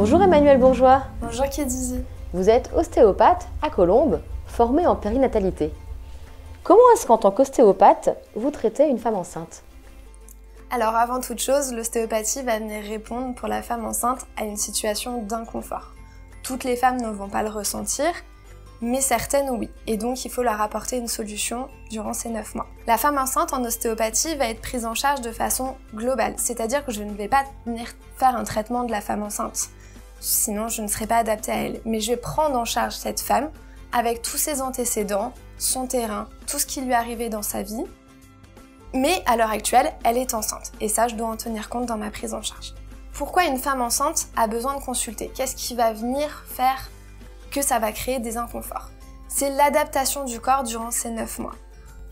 Bonjour Emmanuel Bourgeois. Bonjour Kédizy. Vous êtes ostéopathe à Colombes, formée en périnatalité. Comment est-ce qu'en tant qu'ostéopathe, vous traitez une femme enceinte? Alors avant toute chose, l'ostéopathie va venir répondre pour la femme enceinte à une situation d'inconfort. Toutes les femmes ne vont pas le ressentir, mais certaines oui, et donc il faut leur apporter une solution durant ces 9 mois. La femme enceinte en ostéopathie va être prise en charge de façon globale, c'est-à-dire que je ne vais pas venir faire un traitement de la femme enceinte, sinon je ne serai pas adaptée à elle, mais je vais prendre en charge cette femme avec tous ses antécédents, son terrain, tout ce qui lui est arrivé dans sa vie, mais à l'heure actuelle, elle est enceinte, et ça je dois en tenir compte dans ma prise en charge. Pourquoi une femme enceinte a besoin de consulter? Qu'est-ce qui va venir faire que ça va créer des inconforts? C'est l'adaptation du corps durant ces 9 mois.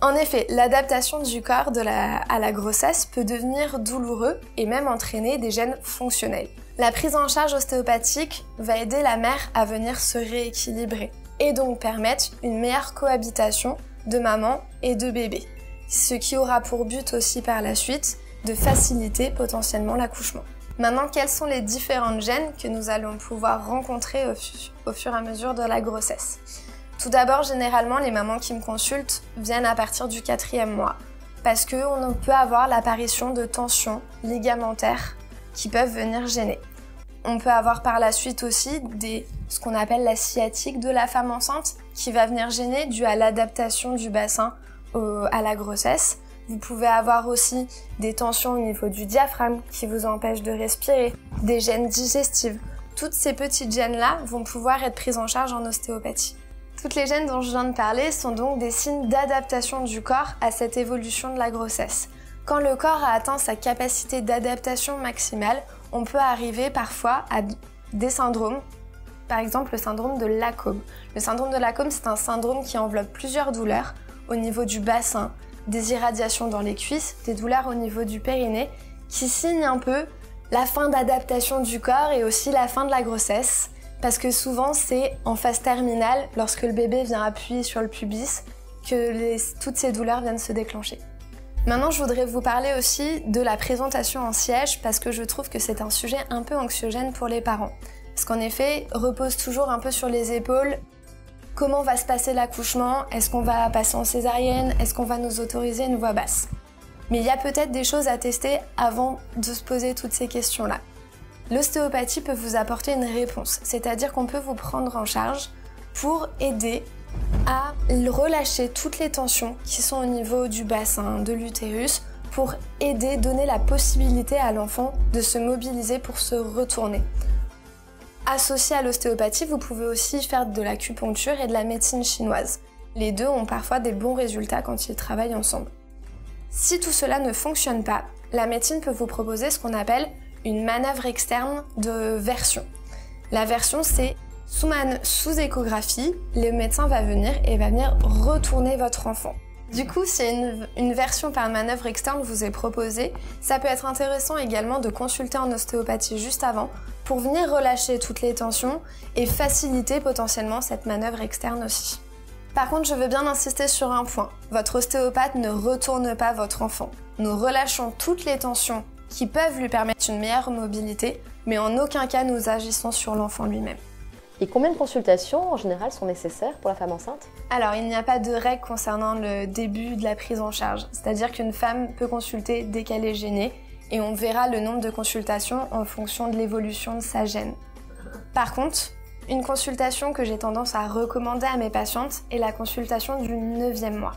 En effet, l'adaptation du corps à la grossesse peut devenir douloureux et même entraîner des gènes fonctionnels. La prise en charge ostéopathique va aider la mère à venir se rééquilibrer et donc permettre une meilleure cohabitation de maman et de bébé, ce qui aura pour but aussi par la suite de faciliter potentiellement l'accouchement. Maintenant, quels sont les différents gènes que nous allons pouvoir rencontrer au fur et à mesure de la grossesse? Tout d'abord, généralement, les mamans qui me consultent viennent à partir du 4e mois parce qu'on peut avoir l'apparition de tensions ligamentaires qui peuvent venir gêner. On peut avoir par la suite aussi ce qu'on appelle la sciatique de la femme enceinte qui va venir gêner dû à l'adaptation du bassin à la grossesse. Vous pouvez avoir aussi des tensions au niveau du diaphragme qui vous empêchent de respirer, des gênes digestives. Toutes ces petites gênes-là vont pouvoir être prises en charge en ostéopathie. Toutes les gênes dont je viens de parler sont donc des signes d'adaptation du corps à cette évolution de la grossesse. Quand le corps a atteint sa capacité d'adaptation maximale, on peut arriver parfois à des syndromes, par exemple le syndrome de Lacombe. Le syndrome de Lacombe, c'est un syndrome qui enveloppe plusieurs douleurs au niveau du bassin, des irradiations dans les cuisses, des douleurs au niveau du périnée, qui signent un peu la fin d'adaptation du corps et aussi la fin de la grossesse, parce que souvent c'est en phase terminale, lorsque le bébé vient appuyer sur le pubis, que toutes ces douleurs viennent se déclencher. Maintenant, je voudrais vous parler aussi de la présentation en siège, parce que je trouve que c'est un sujet un peu anxiogène pour les parents. Parce qu'en effet, repose toujours un peu sur les épaules. Comment va se passer l'accouchement? Est-ce qu'on va passer en césarienne? Est-ce qu'on va nous autoriser une voix basse? Mais il y a peut-être des choses à tester avant de se poser toutes ces questions-là. L'ostéopathie peut vous apporter une réponse, c'est-à-dire qu'on peut vous prendre en charge pour aider à relâcher toutes les tensions qui sont au niveau du bassin, de l'utérus, pour aider, donner la possibilité à l'enfant de se mobiliser pour se retourner. Associé à l'ostéopathie, vous pouvez aussi faire de l'acupuncture et de la médecine chinoise. Les deux ont parfois des bons résultats quand ils travaillent ensemble. Si tout cela ne fonctionne pas, la médecine peut vous proposer ce qu'on appelle une manœuvre externe de version. La version, c'est sous échographie, le médecin va venir retourner votre enfant. Du coup, si une version par manœuvre externe vous est proposée, ça peut être intéressant également de consulter en ostéopathie juste avant pour venir relâcher toutes les tensions et faciliter potentiellement cette manœuvre externe aussi. Par contre, je veux bien insister sur un point. Votre ostéopathe ne retourne pas votre enfant. Nous relâchons toutes les tensions qui peuvent lui permettre une meilleure mobilité, mais en aucun cas nous agissons sur l'enfant lui-même. Et combien de consultations en général sont nécessaires pour la femme enceinte? Alors, il n'y a pas de règle concernant le début de la prise en charge. C'est-à-dire qu'une femme peut consulter dès qu'elle est gênée et on verra le nombre de consultations en fonction de l'évolution de sa gêne. Par contre, une consultation que j'ai tendance à recommander à mes patientes est la consultation du 9e mois.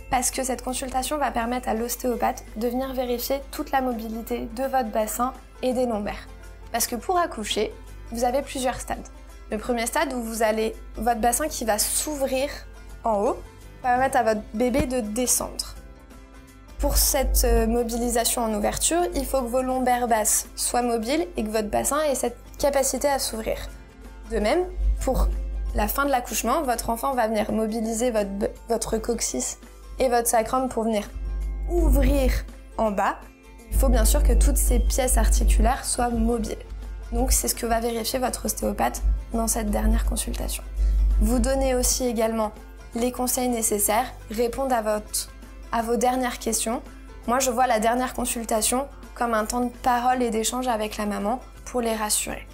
Parce que cette consultation va permettre à l'ostéopathe de venir vérifier toute la mobilité de votre bassin et des lombaires. Parce que pour accoucher, vous avez plusieurs stades. Le premier stade où vous avez votre bassin qui va s'ouvrir en haut, va permettre à votre bébé de descendre. Pour cette mobilisation en ouverture, il faut que vos lombaires basses soient mobiles et que votre bassin ait cette capacité à s'ouvrir. De même, pour la fin de l'accouchement, votre enfant va venir mobiliser votre coccyx et votre sacrum pour venir ouvrir en bas. Il faut bien sûr que toutes ces pièces articulaires soient mobiles. Donc c'est ce que va vérifier votre ostéopathe dans cette dernière consultation. Vous donnez aussi également les conseils nécessaires, répondre à vos dernières questions. Moi je vois la dernière consultation comme un temps de parole et d'échange avec la maman pour les rassurer.